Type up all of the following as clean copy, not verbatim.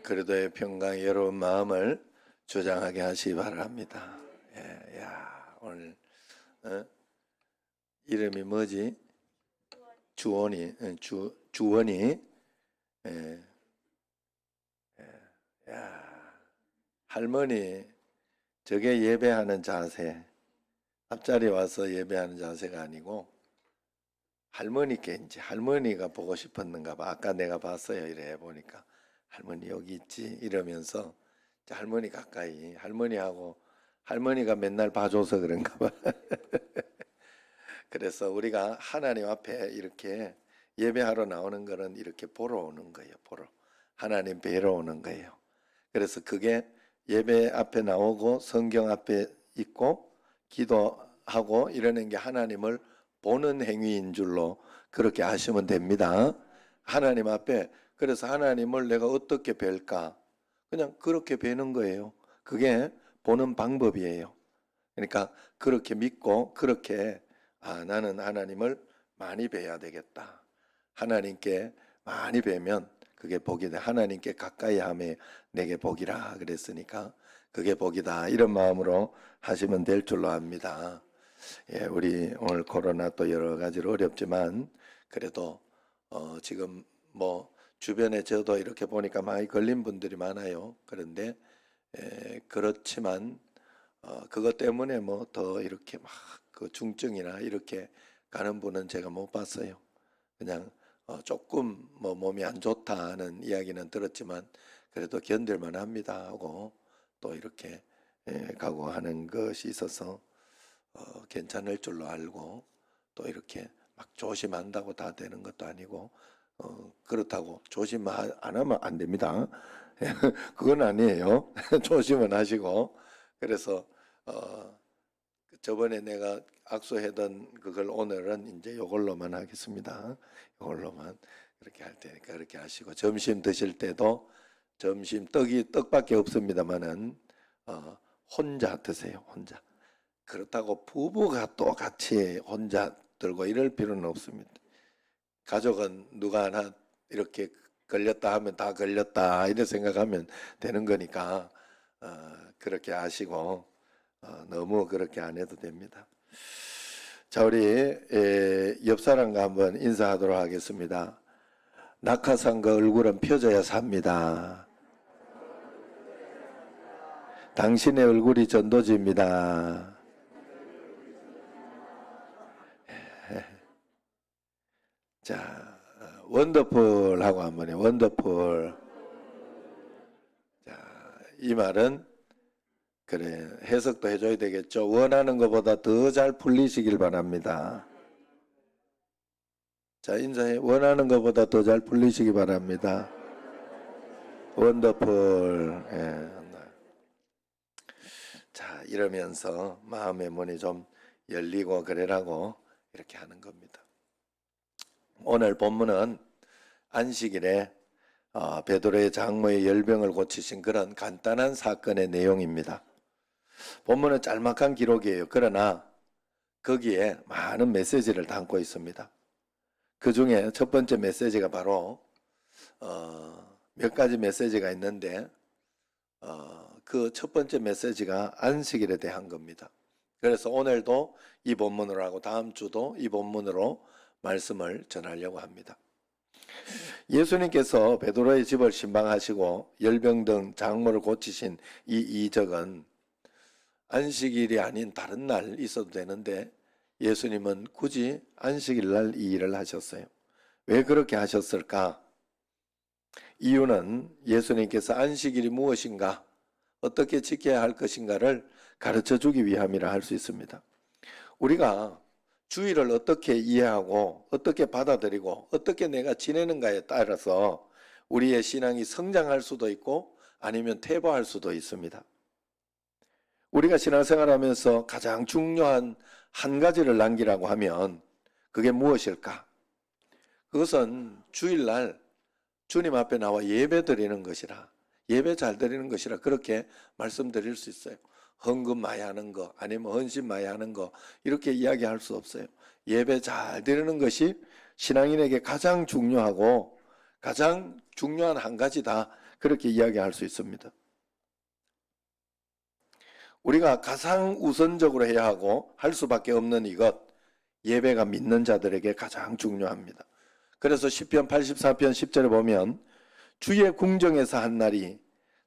그리도의 평강 여러분 마음을 주장하게 하시기 바랍니다. 예, 야, 오늘 이름이 뭐지? 주원이, 주원이. 예, 야, 할머니 저게 예배하는 자세, 앞자리 와서 예배하는 자세가 아니고 할머니께 이제 할머니가 보고 싶었는가 봐. 아까 내가 봤어요. 이래 보니까 할머니 여기 있지 이러면서 할머니 가까이 할머니하고 할머니가 맨날 봐줘서 그런가 봐. 그래서 우리가 하나님 앞에 이렇게 예배하러 나오는 거는 이렇게 보러 오는 거예요. 보러 하나님 뵈러 오는 거예요. 그래서 그게 예배 앞에 나오고 성경 앞에 있고 기도하고 이러는 게 하나님을 보는 행위인 줄로 그렇게 하시면 됩니다. 하나님 앞에 그래서 하나님을 내가 어떻게 뵐까? 그냥 그렇게 뵈는 거예요. 그게 보는 방법이에요. 그러니까 그렇게 믿고 그렇게 나는 하나님을 많이 뵈야 되겠다. 하나님께 많이 뵈면 그게 복이다. 하나님께 가까이 함에 내게 복이라 그랬으니까 그게 복이다. 이런 마음으로 하시면 될 줄로 압니다. 예, 우리 오늘 코로나 또 여러 가지로 어렵지만 그래도 지금 뭐 주변에 저도 이렇게 보니까 많이 걸린 분들이 많아요. 그런데 그렇지만 그것 때문에 뭐 더 이렇게 막 그 중증이나 이렇게 가는 분은 제가 못 봤어요. 그냥 조금 뭐 몸이 안 좋다는 이야기는 들었지만 그래도 견딜만 합니다 하고 또 이렇게 가고 하는 것이 있어서 괜찮을 줄로 알고 또 이렇게 막 조심한다고 다 되는 것도 아니고 그렇다고 조심 안 하면 안 됩니다. 그건 아니에요. 조심은 하시고 그래서 저번에 내가 악수했던 그걸 오늘은 이제 이걸로만 하겠습니다. 이걸로만 그렇게 할 테니까 그렇게 하시고 점심 드실 때도 점심 떡밖에 없습니다만은 혼자 드세요. 혼자. 그렇다고 부부가 또 같이 혼자 들고 이럴 필요는 없습니다. 가족은 누가 하나 이렇게 걸렸다 하면 다 걸렸다 이렇게 생각하면 되는 거니까 그렇게 아시고 너무 그렇게 안 해도 됩니다. 자, 우리 옆 사람과 한번 인사하도록 하겠습니다. 낙하산과 얼굴은 펴져야 삽니다. 당신의 얼굴이 전도지입니다. 자, 원더풀 하고 한번 해요. 원더풀. 자, 이 말은 그래 해석도 해줘야 되겠죠. 원하는 것보다 더 잘 풀리시길 바랍니다. 자, 인사해. 원하는 것보다 더 잘 풀리시기 바랍니다. 원더풀. 예. 자, 이러면서 마음의 문이 좀 열리고 그래라고 이렇게 하는 겁니다. 오늘 본문은 안식일에 베드로의 장모의 열병을 고치신 그런 간단한 사건의 내용입니다. 본문은 짤막한 기록이에요. 그러나 거기에 많은 메시지를 담고 있습니다. 그 중에 첫 번째 메시지가 바로 몇 가지 메시지가 있는데 그 첫 번째 메시지가 안식일에 대한 겁니다. 그래서 오늘도 이 본문으로 하고 다음 주도 이 본문으로 말씀을 전하려고 합니다. 예수님께서 베드로의 집을 신방하시고 열병 등 장모를 고치신 이 이적은 안식일이 아닌 다른 날 있어도 되는데 예수님은 굳이 안식일 날 이 일을 하셨어요. 왜 그렇게 하셨을까? 이유는 예수님께서 안식일이 무엇인가, 어떻게 지켜야 할 것인가를 가르쳐 주기 위함이라 할 수 있습니다. 우리가 주일을 어떻게 이해하고 어떻게 받아들이고 어떻게 내가 지내는가에 따라서 우리의 신앙이 성장할 수도 있고 아니면 퇴보할 수도 있습니다. 우리가 신앙생활하면서 가장 중요한 한 가지를 남기라고 하면 그게 무엇일까? 그것은 주일날 주님 앞에 나와 예배 드리는 것이라, 예배 잘 드리는 것이라 그렇게 말씀드릴 수 있어요. 헌금 많이 하는 거 아니면 헌신 많이 하는 거 이렇게 이야기할 수 없어요. 예배 잘 드리는 것이 신앙인에게 가장 중요하고 가장 중요한 한 가지다. 그렇게 이야기할 수 있습니다. 우리가 가장 우선적으로 해야 하고 할 수밖에 없는 이것, 예배가 믿는 자들에게 가장 중요합니다. 그래서 시편 84편 10절에 보면 주의 궁정에서 한 날이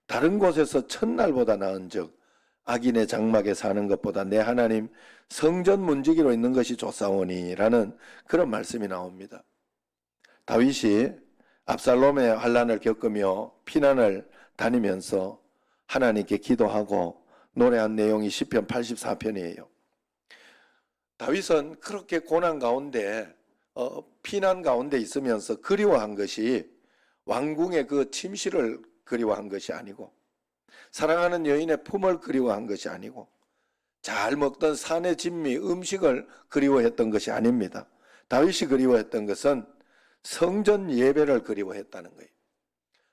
다른 곳에서 첫날보다 나은즉 악인의 장막에 사는 것보다 내 하나님 성전 문지기로 있는 것이 좋사오니 라는 그런 말씀이 나옵니다. 다윗이 압살롬의 환난을 겪으며 피난을 다니면서 하나님께 기도하고 노래한 내용이 시편 84편이에요. 다윗은 그렇게 고난 가운데 피난 가운데 있으면서 그리워한 것이 왕궁의 그 침실을 그리워한 것이 아니고 사랑하는 여인의 품을 그리워한 것이 아니고 잘 먹던 산의 진미 음식을 그리워했던 것이 아닙니다. 다윗이 그리워했던 것은 성전 예배를 그리워했다는 거예요.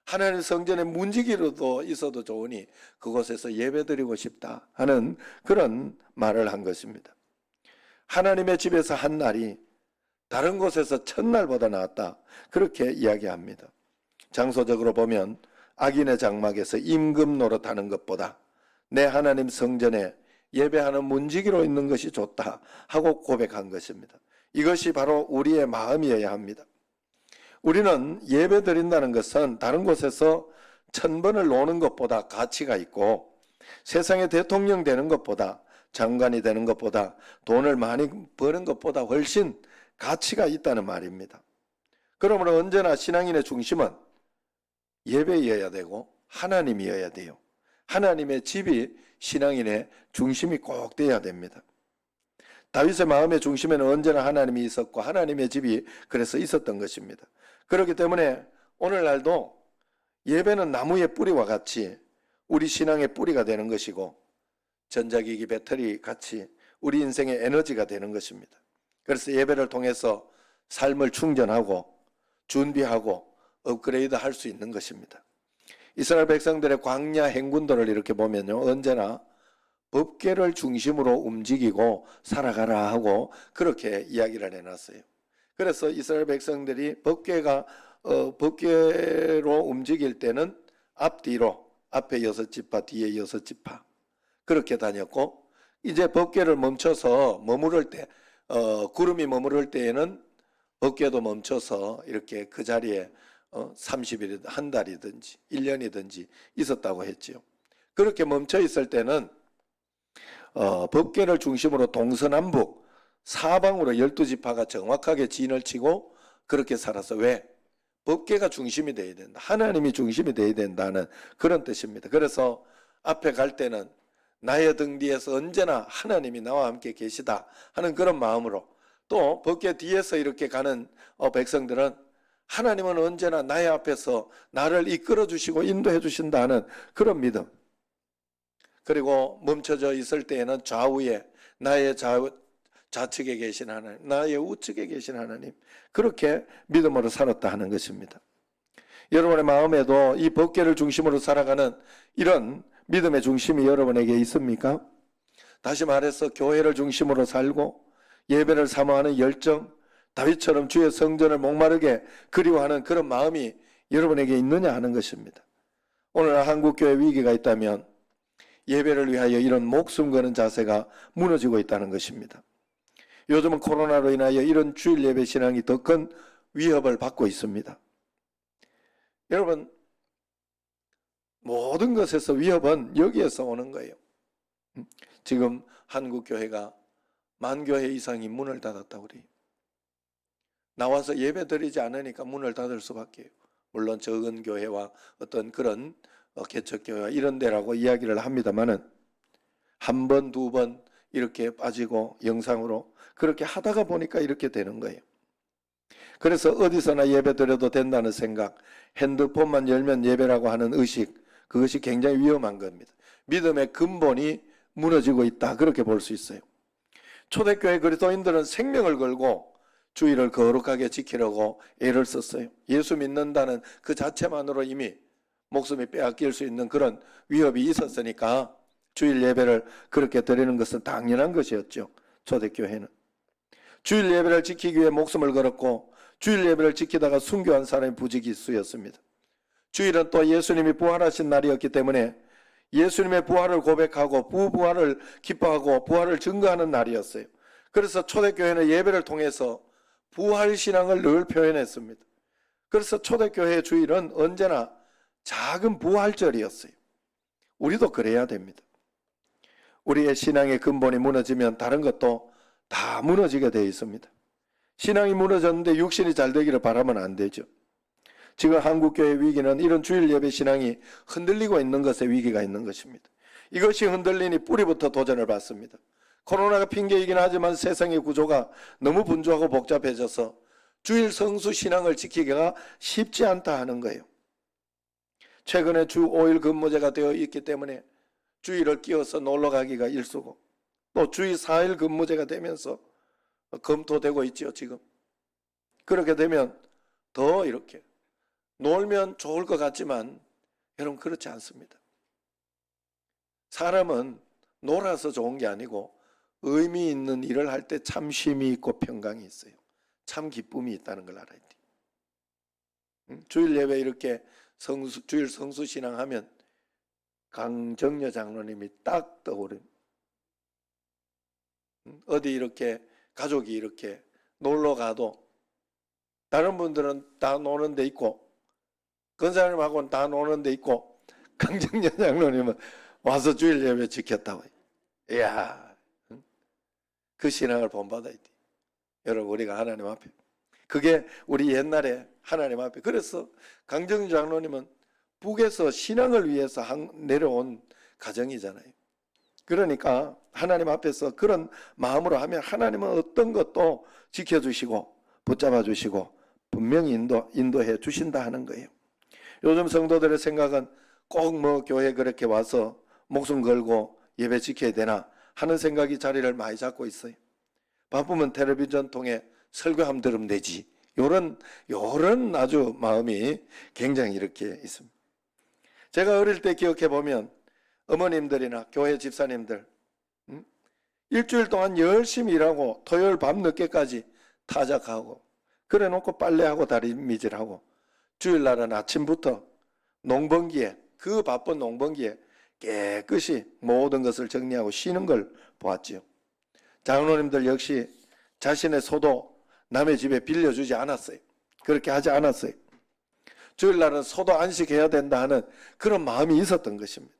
하나님 성전의 문지기로도 있어도 좋으니 그곳에서 예배드리고 싶다 하는 그런 말을 한 것입니다. 하나님의 집에서 한 날이 다른 곳에서 첫날보다 나았다. 그렇게 이야기합니다. 장소적으로 보면 악인의 장막에서 임금 노릇하는 것보다 내 하나님 성전에 예배하는 문지기로 있는 것이 좋다 하고 고백한 것입니다. 이것이 바로 우리의 마음이어야 합니다. 우리는 예배 드린다는 것은 다른 곳에서 1000번을 노는 것보다 가치가 있고 세상의 대통령 되는 것보다 장관이 되는 것보다 돈을 많이 버는 것보다 훨씬 가치가 있다는 말입니다. 그러므로 언제나 신앙인의 중심은 예배여야 되고 하나님이어야 돼요. 하나님의 집이 신앙인의 중심이 꼭 돼야 됩니다. 다윗의 마음의 중심에는 언제나 하나님이 있었고 하나님의 집이 그래서 있었던 것입니다. 그렇기 때문에 오늘날도 예배는 나무의 뿌리와 같이 우리 신앙의 뿌리가 되는 것이고 전자기기 배터리 같이 우리 인생의 에너지가 되는 것입니다. 그래서 예배를 통해서 삶을 충전하고 준비하고 업그레이드 할 수 있는 것입니다. 이스라엘 백성들의 광야 행군들을 이렇게 보면요, 언제나 법궤를 중심으로 움직이고 살아가라 하고 그렇게 이야기를 해놨어요. 그래서 이스라엘 백성들이 법궤로 움직일 때는 앞뒤로 앞에 6지파 뒤에 6지파 그렇게 다녔고 이제 법궤를 멈춰서 머무를 때 구름이 머무를 때에는 법궤도 멈춰서 이렇게 그 자리에 30일이든 한 달이든지 1년이든지 있었다고 했지요. 그렇게 멈춰 있을 때는 법궤를 중심으로 동서남북 사방으로 12지파가 정확하게 진을 치고 그렇게 살아서 왜? 법궤가 중심이 되어야 된다. 하나님이 중심이 되어야 된다는 그런 뜻입니다. 그래서 앞에 갈 때는 나의 등 뒤에서 언제나 하나님이 나와 함께 계시다 하는 그런 마음으로 또 법궤 뒤에서 이렇게 가는 백성들은 하나님은 언제나 나의 앞에서 나를 이끌어 주시고 인도해 주신다 하는 그런 믿음. 그리고 멈춰져 있을 때에는 좌우에 나의 좌측에 계신 하나님, 나의 우측에 계신 하나님, 그렇게 믿음으로 살았다 하는 것입니다. 여러분의 마음에도 이 법궤를 중심으로 살아가는 이런 믿음의 중심이 여러분에게 있습니까? 다시 말해서 교회를 중심으로 살고 예배를 사모하는 열정, 다윗처럼 주의 성전을 목마르게 그리워하는 그런 마음이 여러분에게 있느냐 하는 것입니다. 오늘 한국교회 위기가 있다면 예배를 위하여 이런 목숨 거는 자세가 무너지고 있다는 것입니다. 요즘은 코로나로 인하여 이런 주일 예배 신앙이 더 큰 위협을 받고 있습니다. 여러분, 모든 것에서 위협은 여기에서 오는 거예요. 지금 한국교회가 10,000교회 이상이 문을 닫았다고 그래요. 나와서 예배 드리지 않으니까 문을 닫을 수밖에요. 물론 적은 교회와 어떤 그런 개척교회와 이런 데라고 이야기를 합니다만은 한 번, 두 번 이렇게 빠지고 영상으로 그렇게 하다가 보니까 이렇게 되는 거예요. 그래서 어디서나 예배 드려도 된다는 생각, 핸드폰만 열면 예배라고 하는 의식, 그것이 굉장히 위험한 겁니다. 믿음의 근본이 무너지고 있다, 그렇게 볼 수 있어요. 초대교회 그리스도인들은 생명을 걸고 주의를 거룩하게 지키려고 애를 썼어요. 예수 믿는다는 그 자체만으로 이미 목숨이 빼앗길 수 있는 그런 위협이 있었으니까 주일 예배를 그렇게 드리는 것은 당연한 것이었죠. 초대교회는 주일 예배를 지키기 위해 목숨을 걸었고 주일 예배를 지키다가 순교한 사람이 부지기수였습니다. 주일은 또 예수님이 부활하신 날이었기 때문에 예수님의 부활을 고백하고 부활을 기뻐하고 부활을 증거하는 날이었어요. 그래서 초대교회는 예배를 통해서 부활신앙을 늘 표현했습니다. 그래서 초대교회의 주일은 언제나 작은 부활절이었어요. 우리도 그래야 됩니다. 우리의 신앙의 근본이 무너지면 다른 것도 다 무너지게 되어 있습니다. 신앙이 무너졌는데 육신이 잘 되기를 바라면 안 되죠. 지금 한국교회 위기는 이런 주일 예배 신앙이 흔들리고 있는 것에 위기가 있는 것입니다. 이것이 흔들리니 뿌리부터 도전을 받습니다. 코로나가 핑계이긴 하지만 세상의 구조가 너무 분주하고 복잡해져서 주일 성수 신앙을 지키기가 쉽지 않다 하는 거예요. 최근에 주 5일 근무제가 되어 있기 때문에 주일을 끼워서 놀러 가기가 일쑤고, 또 주일 4일 근무제가 되면서 검토되고 있죠, 지금. 그렇게 되면 더 이렇게 놀면 좋을 것 같지만 여러분 그렇지 않습니다. 사람은 놀아서 좋은 게 아니고 의미 있는 일을 할 때 참 쉼이 있고 평강이 있어요. 참 기쁨이 있다는 걸 알아야 돼. 주일 예배 이렇게 주일 성수 신앙하면 강정녀 장로님이 딱 떠오릅니다. 어디 이렇게 가족이 이렇게 놀러 가도 다른 분들은 다 노는 데 있고 권사님하고는 다 노는 데 있고 강정녀 장로님은 와서 주일 예배 지켰다고. 이야, 그 신앙을 본받아야 돼. 여러분 우리가 하나님 앞에, 그게 우리 옛날에 하나님 앞에, 그래서 강정녀 장로님은 북에서 신앙을 위해서 내려온 가정이잖아요. 그러니까 하나님 앞에서 그런 마음으로 하면 하나님은 어떤 것도 지켜주시고 붙잡아 주시고 분명히 인도해 주신다 하는 거예요. 요즘 성도들의 생각은 꼭 뭐 교회 그렇게 와서 목숨 걸고 예배 지켜야 되나 하는 생각이 자리를 많이 잡고 있어요. 바쁘면 텔레비전 통해 설교함 들으면 되지, 요런 아주 마음이 굉장히 이렇게 있습니다. 제가 어릴 때 기억해 보면 어머님들이나 교회 집사님들 일주일 동안 열심히 일하고 토요일 밤 늦게까지 타작하고 그래 놓고 빨래하고 다림질하고 주일날은 아침부터 농번기에, 그 바쁜 농번기에 깨끗이 모든 것을 정리하고 쉬는 걸 보았지요. 장로님들 역시 자신의 소도 남의 집에 빌려주지 않았어요. 그렇게 하지 않았어요. 주일날은 소도 안식해야 된다 하는 그런 마음이 있었던 것입니다.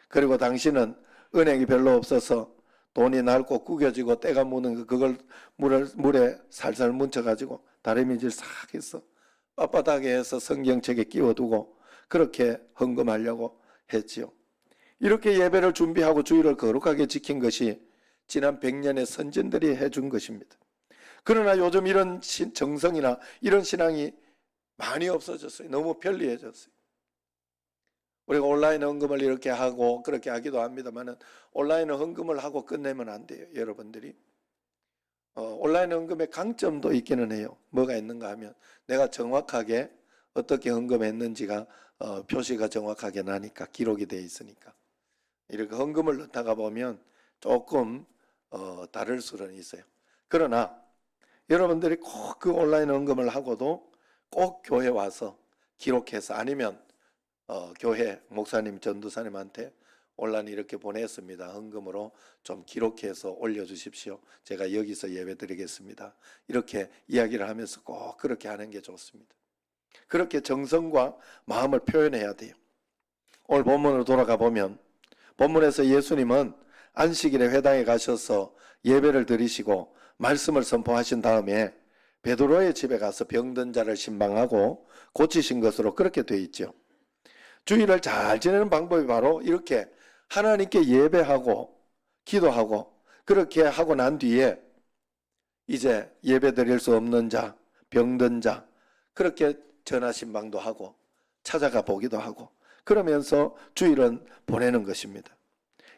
그리고 당신은 은행이 별로 없어서 돈이 낡고 구겨지고 때가 묻는 그걸 물에 살살 묻혀가지고 다리미질 싹 해서 빳빳하게 해서 성경책에 끼워두고 그렇게 헌금하려고 했지요. 이렇게 예배를 준비하고 주일을 거룩하게 지킨 것이 지난 100년의 선진들이 해준 것입니다. 그러나 요즘 이런 정성이나 이런 신앙이 많이 없어졌어요. 너무 편리해졌어요. 우리가 온라인 헌금을 이렇게 하고 그렇게 하기도 합니다만 온라인 헌금을 하고 끝내면 안 돼요. 여러분들이 온라인 헌금의 강점도 있기는 해요. 뭐가 있는가 하면 내가 정확하게 어떻게 헌금했는지가 표시가 정확하게 나니까, 기록이 되어 있으니까. 이렇게 헌금을 넣다가 보면 조금 다를 수는 있어요. 그러나 여러분들이 꼭 그 온라인 헌금을 하고도 꼭 교회 와서 기록해서, 아니면 교회 목사님, 전도사님한테 온라인 이렇게 보냈습니다, 헌금으로 좀 기록해서 올려주십시오, 제가 여기서 예배 드리겠습니다, 이렇게 이야기를 하면서 꼭 그렇게 하는 게 좋습니다. 그렇게 정성과 마음을 표현해야 돼요. 오늘 본문으로 돌아가 보면 본문에서 예수님은 안식일에 회당에 가셔서 예배를 드리시고 말씀을 선포하신 다음에 베드로의 집에 가서 병든 자를 신방하고 고치신 것으로 그렇게 되어 있죠. 주일을 잘 지내는 방법이 바로 이렇게 하나님께 예배하고 기도하고 그렇게 하고 난 뒤에 이제 예배 드릴 수 없는 자, 병든 자 그렇게 전화 신방도 하고 찾아가 보기도 하고 그러면서 주일은 보내는 것입니다.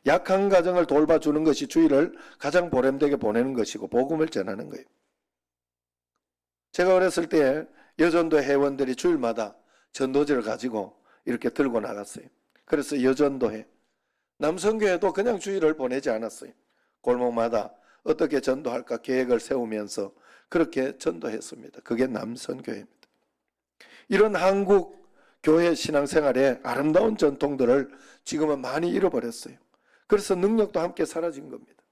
약한 가정을 돌봐주는 것이 주일을 가장 보람되게 보내는 것이고 복음을 전하는 거예요. 제가 어렸을 때 여전도 회원들이 주일마다 전도지를 가지고 이렇게 들고 나갔어요. 그래서 여전도회, 남성교회도 그냥 주일을 보내지 않았어요. 골목마다 어떻게 전도할까 계획을 세우면서 그렇게 전도했습니다. 그게 남선교회입니다. 이런 한국 교회 신앙생활의 아름다운 전통들을 지금은 많이 잃어버렸어요. 그래서 능력도 함께 사라진 겁니다.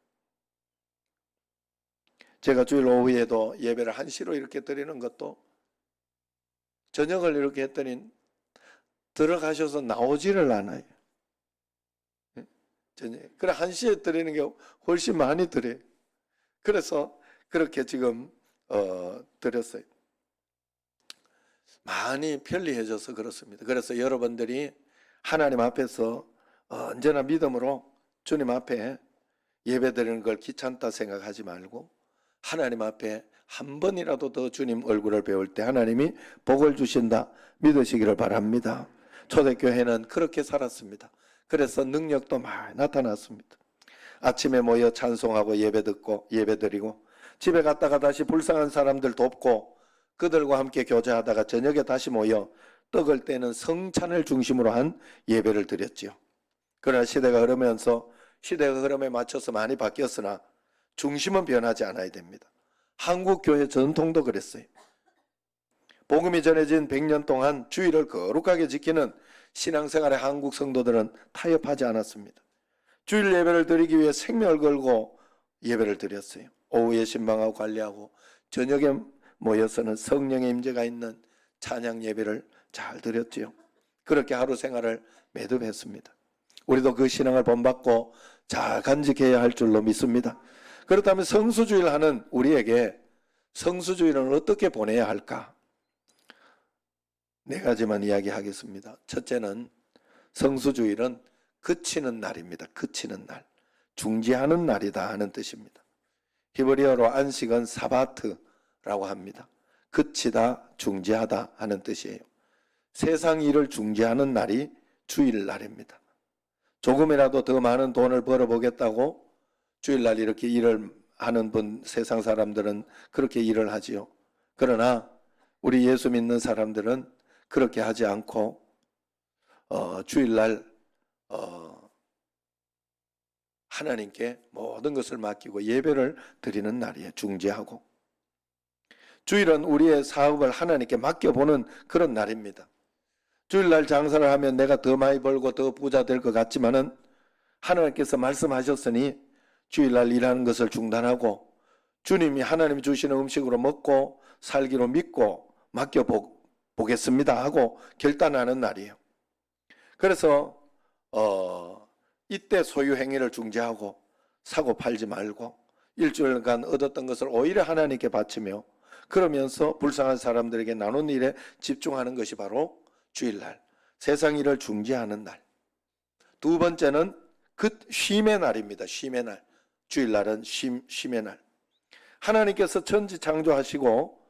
제가 주일 오후에도 예배를 1시로 이렇게 드리는 것도 저녁을 이렇게 했더니 들어가셔서 나오지를 않아요. 저녁. 그래 1시에 드리는 게 훨씬 많이 드려요. 그래서 그렇게 지금 드렸어요. 많이 편리해져서 그렇습니다. 그래서 여러분들이 하나님 앞에서 언제나 믿음으로 주님 앞에 예배드리는 걸 귀찮다 생각하지 말고 하나님 앞에 한 번이라도 더 주님 얼굴을 배울 때 하나님이 복을 주신다 믿으시기를 바랍니다. 초대교회는 그렇게 살았습니다. 그래서 능력도 많이 나타났습니다. 아침에 모여 찬송하고 예배 듣고 예배 드리고 집에 갔다가 다시 불쌍한 사람들 돕고 그들과 함께 교제하다가 저녁에 다시 모여 떡을 떼는 성찬을 중심으로 한 예배를 드렸지요. 그러나 시대가 흐르면서 시대의 흐름에 맞춰서 많이 바뀌었으나 중심은 변하지 않아야 됩니다. 한국 교회 전통도 그랬어요. 복음이 전해진 100년 동안 주일을 거룩하게 지키는 신앙생활의 한국 성도들은 타협하지 않았습니다. 주일 예배를 드리기 위해 생명을 걸고 예배를 드렸어요. 오후에 신방하고 관리하고 저녁에 모여서는 성령의 임재가 있는 찬양 예배를 잘 드렸지요. 그렇게 하루 생활을 매듭했습니다. 우리도 그 신앙을 본받고 잘 간직해야 할 줄로 믿습니다. 그렇다면 성수주의를 하는 우리에게 성수주의는 어떻게 보내야 할까? 4가지만 이야기하겠습니다. 첫째는 성수주일은 그치는 날입니다. 그치는 날. 중지하는 날이다 하는 뜻입니다. 히브리어로 안식은 사바트라고 합니다. 그치다, 중지하다 하는 뜻이에요. 세상 일을 중지하는 날이 주일날입니다. 조금이라도 더 많은 돈을 벌어보겠다고 주일날 이렇게 일을 하는 분, 세상 사람들은 그렇게 일을 하지요. 그러나 우리 예수 믿는 사람들은 그렇게 하지 않고 주일날 하나님께 모든 것을 맡기고 예배를 드리는 날이에요. 중지하고. 주일은 우리의 사업을 하나님께 맡겨보는 그런 날입니다. 주일날 장사를 하면 내가 더 많이 벌고 더 부자 될 것 같지만은 하나님께서 말씀하셨으니 주일날 일하는 것을 중단하고 주님이 하나님이 주시는 음식으로 먹고 살기로 믿고 맡겨보겠습니다 하고 결단하는 날이에요. 그래서 이때 소유 행위를 중지하고 사고 팔지 말고 일주일간 얻었던 것을 오히려 하나님께 바치며 그러면서 불쌍한 사람들에게 나눈 일에 집중하는 것이 바로 주일날, 세상 일을 중지하는 날. 두 번째는 쉼의 날입니다. 쉼의 날. 주일날은 쉼의 날. 하나님께서 천지 창조하시고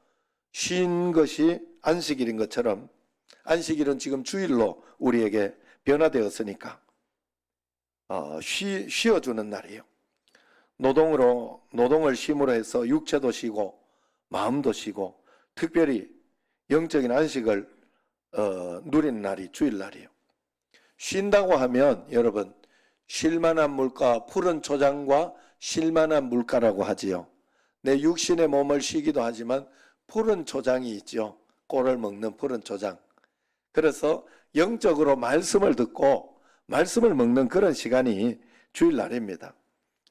쉰 것이 안식일인 것처럼 안식일은 지금 주일로 우리에게 변화되었으니까 쉬어주는 날이에요. 노동을 쉼으로 해서 육체도 쉬고 마음도 쉬고 특별히 영적인 안식을 누리는 날이 주일날이에요. 쉰다고 하면 여러분 쉴만한 물가, 푸른 초장과 쉴만한 물가라고 하지요. 내 육신의 몸을 쉬기도 하지만 푸른 초장이 있죠. 꼴을 먹는 푸른 초장. 그래서 영적으로 말씀을 듣고 말씀을 먹는 그런 시간이 주일날입니다.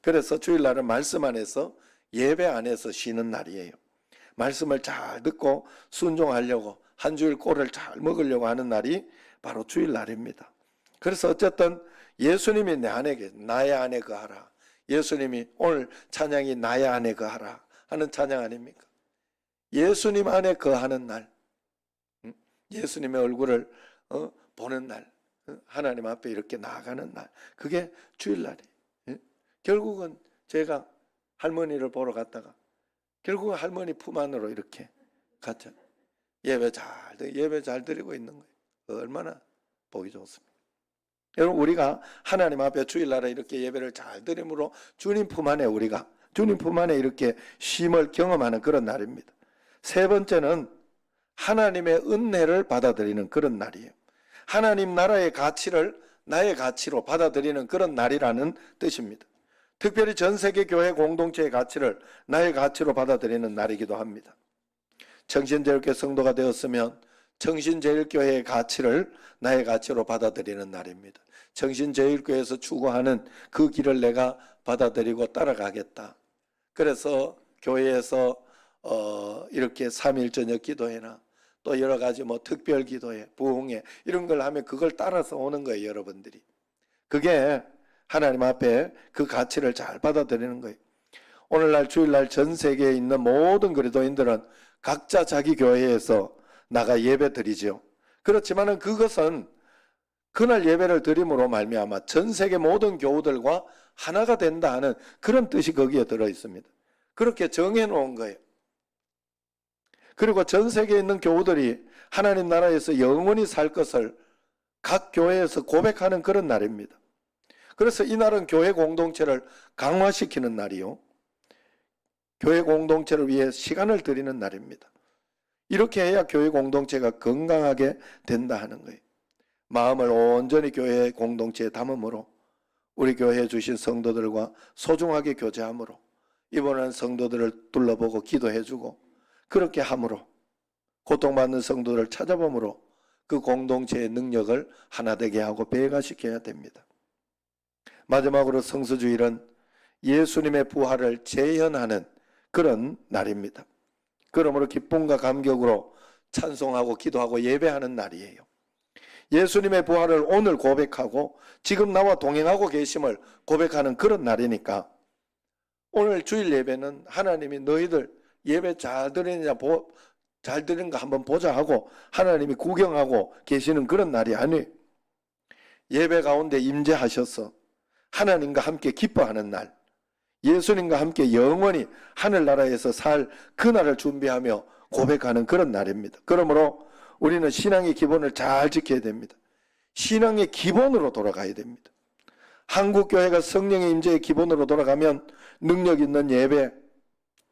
그래서 주일날은 말씀 안에서 예배 안에서 쉬는 날이에요. 말씀을 잘 듣고 순종하려고 한 주일 꼴을 잘 먹으려고 하는 날이 바로 주일날입니다. 그래서 어쨌든 예수님이 나의 안에 거하라. 예수님이 오늘 찬양이 나의 안에 거하라 하는 찬양 아닙니까? 예수님 안에 거하는 날, 예수님의 얼굴을 보는 날, 하나님 앞에 이렇게 나아가는 날, 그게 주일날이에요. 결국은 제가 할머니를 보러 갔다가 결국은 할머니 품 안으로 이렇게 갔죠. 예배 잘 드리고 있는 거예요. 얼마나 보기 좋습니다. 여러분 우리가 하나님 앞에 주일날에 이렇게 예배를 잘 드림으로 주님 품 안에 주님 품 안에 이렇게 쉼을 경험하는 그런 날입니다. 세 번째는 하나님의 은혜를 받아들이는 그런 날이에요. 하나님 나라의 가치를 나의 가치로 받아들이는 그런 날이라는 뜻입니다. 특별히 전 세계 교회 공동체의 가치를 나의 가치로 받아들이는 날이기도 합니다. 청신제일교회 성도가 되었으면 청신제일교회의 가치를 나의 가치로 받아들이는 날입니다. 청신제일교회에서 추구하는 그 길을 내가 받아들이고 따라가겠다. 그래서 교회에서 이렇게 3일 저녁 기도회나 또 여러 가지 특별 기도회, 부흥회 이런 걸 하면 그걸 따라서 오는 거예요, 여러분들이. 그게 하나님 앞에 그 가치를 잘 받아들이는 거예요. 오늘날 주일날 전 세계에 있는 모든 그리스도인들은 각자 자기 교회에서 나가 예배 드리죠. 그렇지만은 그것은 그날 예배를 드림으로 말미암아 전 세계 모든 교우들과 하나가 된다 하는 그런 뜻이 거기에 들어 있습니다. 그렇게 정해 놓은 거예요. 그리고 전 세계에 있는 교우들이 하나님 나라에서 영원히 살 것을 각 교회에서 고백하는 그런 날입니다. 그래서 이 날은 교회 공동체를 강화시키는 날이요, 교회 공동체를 위해 시간을 드리는 날입니다. 이렇게 해야 교회 공동체가 건강하게 된다 하는 거예요. 마음을 온전히 교회 공동체에 담음으로 우리 교회에 주신 성도들과 소중하게 교제함으로 입원한 성도들을 둘러보고 기도해주고 그렇게 함으로 고통받는 성도들을 찾아봄으로 그 공동체의 능력을 하나 되게 하고 배가시켜야 됩니다. 마지막으로 성수주일은 예수님의 부활을 재현하는 그런 날입니다. 그러므로 기쁨과 감격으로 찬송하고 기도하고 예배하는 날이에요. 예수님의 부활을 오늘 고백하고 지금 나와 동행하고 계심을 고백하는 그런 날이니까 오늘 주일 예배는 하나님이 너희들 예배 잘 드리느냐 잘 드리는가 한번 보자 하고 하나님이 구경하고 계시는 그런 날이 아니에요. 예배 가운데 임재하셔서 하나님과 함께 기뻐하는 날, 예수님과 함께 영원히 하늘나라에서 살 그날을 준비하며 고백하는 그런 날입니다. 그러므로 우리는 신앙의 기본을 잘 지켜야 됩니다. 신앙의 기본으로 돌아가야 됩니다. 한국교회가 성령의 임재의 기본으로 돌아가면 능력 있는 예배,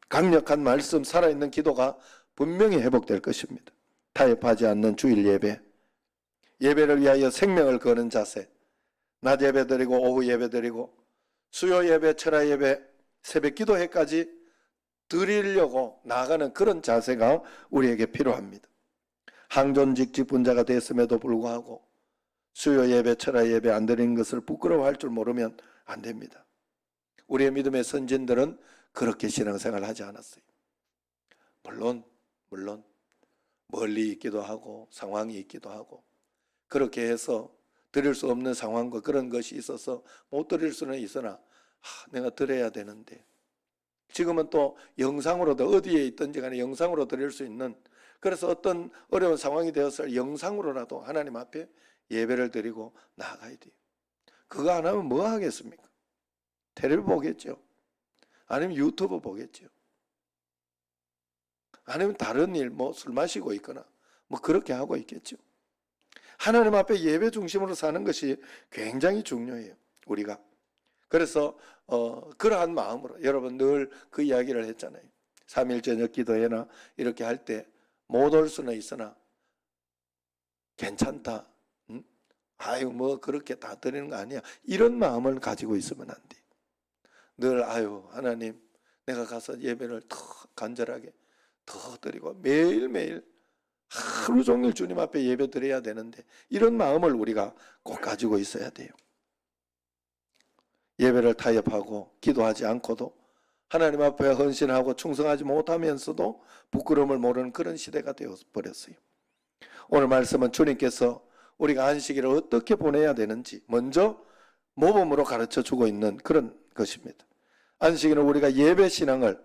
강력한 말씀, 살아있는 기도가 분명히 회복될 것입니다. 타협하지 않는 주일 예배, 예배를 위하여 생명을 거는 자세, 낮 예배 드리고 오후 예배 드리고 수요 예배, 철야 예배, 새벽 기도회까지 드리려고 나아가는 그런 자세가 우리에게 필요합니다. 항존직 직분자가 됐음에도 불구하고 수요 예배, 철야 예배 안 드리는 것을 부끄러워할 줄 모르면 안 됩니다. 우리의 믿음의 선진들은 그렇게 신앙생활을 하지 않았어요. 물론 멀리 있기도 하고 상황이 있기도 하고 그렇게 해서 드릴 수 없는 상황과 그런 것이 있어서 못 드릴 수는 있으나 내가 드려야 되는데 지금은 또 영상으로도 어디에 있든지 간에 영상으로 드릴 수 있는, 그래서 어떤 어려운 상황이 되어서 영상으로라도 하나님 앞에 예배를 드리고 나아가야 돼요. 그거 안 하면 뭐 하겠습니까? 텔레비 보겠죠. 아니면 유튜브 보겠죠. 아니면 다른 일, 술 마시고 있거나 그렇게 하고 있겠죠. 하나님 앞에 예배 중심으로 사는 것이 굉장히 중요해요, 우리가. 그래서 그러한 마음으로 여러분 늘 그 이야기를 했잖아요. 3일 저녁 기도회나 이렇게 할 때 못 올 수는 있으나 괜찮다. 아유 그렇게 다 드리는 거 아니야. 이런 마음을 가지고 있으면 안 돼. 늘 하나님 내가 가서 예배를 더 간절하게 더 드리고 매일매일 하루 종일 주님 앞에 예배 드려야 되는데 이런 마음을 우리가 꼭 가지고 있어야 돼요. 예배를 타협하고 기도하지 않고도 하나님 앞에 헌신하고 충성하지 못하면서도 부끄러움을 모르는 그런 시대가 되어버렸어요. 오늘 말씀은 주님께서 우리가 안식일을 어떻게 보내야 되는지 먼저 모범으로 가르쳐주고 있는 그런 것입니다. 안식일은 우리가 예배신앙을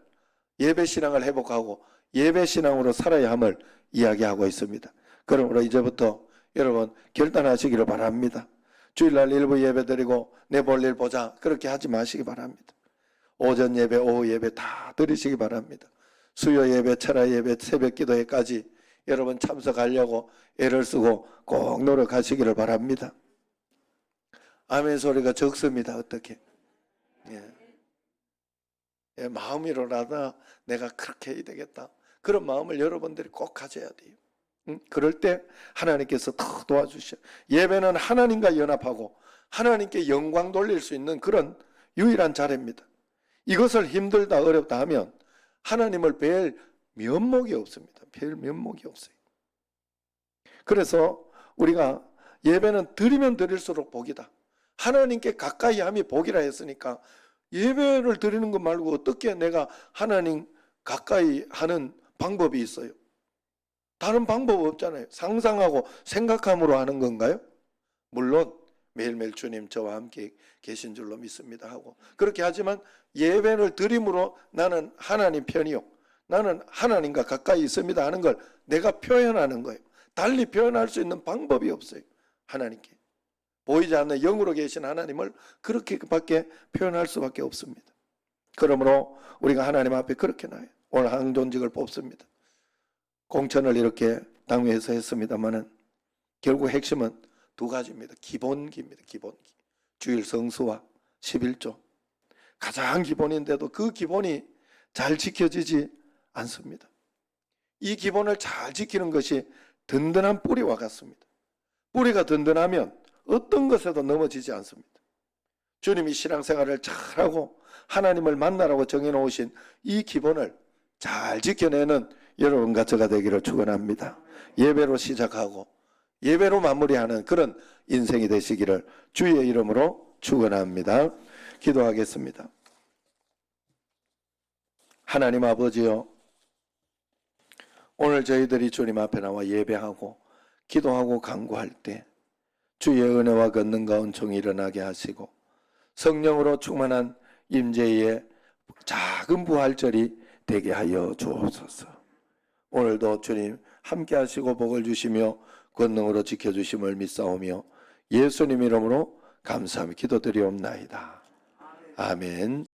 회복하고 예배신앙으로 살아야 함을 이야기하고 있습니다. 그러므로 이제부터 여러분 결단하시기를 바랍니다. 주일날 일부 예배 드리고 내 볼일 보자 그렇게 하지 마시기 바랍니다. 오전 예배, 오후 예배 다 드리시기 바랍니다. 수요 예배, 철야 예배, 새벽 기도회까지 여러분 참석하려고 애를 쓰고 꼭 노력하시기를 바랍니다. 아멘 소리가 적습니다. 어떻게? 마음이로라도 내가 그렇게 해야 되겠다. 그런 마음을 여러분들이 꼭 가져야 돼요. 그럴 때 하나님께서 더 도와주셔. 예배는 하나님과 연합하고 하나님께 영광 돌릴 수 있는 그런 유일한 자리입니다. 이것을 힘들다 어렵다 하면 하나님을 뵐 면목이 없습니다. 뵐 면목이 없어요. 그래서 우리가 예배는 드리면 드릴수록 복이다. 하나님께 가까이 함이 복이라 했으니까 예배를 드리는 것 말고 어떻게 내가 하나님 가까이 하는 방법이 있어요? 다른 방법 없잖아요. 상상하고 생각함으로 하는 건가요? 물론 매일매일 주님 저와 함께 계신 줄로 믿습니다 하고 그렇게 하지만 예배를 드림으로 나는 하나님 편이요, 나는 하나님과 가까이 있습니다 하는 걸 내가 표현하는 거예요. 달리 표현할 수 있는 방법이 없어요. 하나님께 보이지 않는 영으로 계신 하나님을 그렇게밖에 표현할 수밖에 없습니다. 그러므로 우리가 하나님 앞에 그렇게 나요. 오늘 항존직을 뽑습니다. 공천을 이렇게 당회에서 했습니다만은 결국 핵심은 두 가지입니다. 기본기입니다. 기본기. 주일 성수와 11조. 가장 기본인데도 그 기본이 잘 지켜지지 않습니다. 이 기본을 잘 지키는 것이 든든한 뿌리와 같습니다. 뿌리가 든든하면 어떤 것에도 넘어지지 않습니다. 주님이 신앙생활을 잘하고 하나님을 만나라고 정해놓으신 이 기본을 잘 지켜내는 여러분과 저가 되기를 축원합니다. 예배로 시작하고 예배로 마무리하는 그런 인생이 되시기를 주의 이름으로 축원합니다. 기도하겠습니다. 하나님 아버지요, 오늘 저희들이 주님 앞에 나와 예배하고 기도하고 간구할 때 주의 은혜와 권능과 은총이 일어나게 하시고 성령으로 충만한 임재의 작은 부활절이 되게 하여 주옵소서. 오늘도 주님 함께 하시고 복을 주시며 권능으로 지켜주심을 믿사오며 예수님 이름으로 감사하며 기도드리옵나이다. 아멘.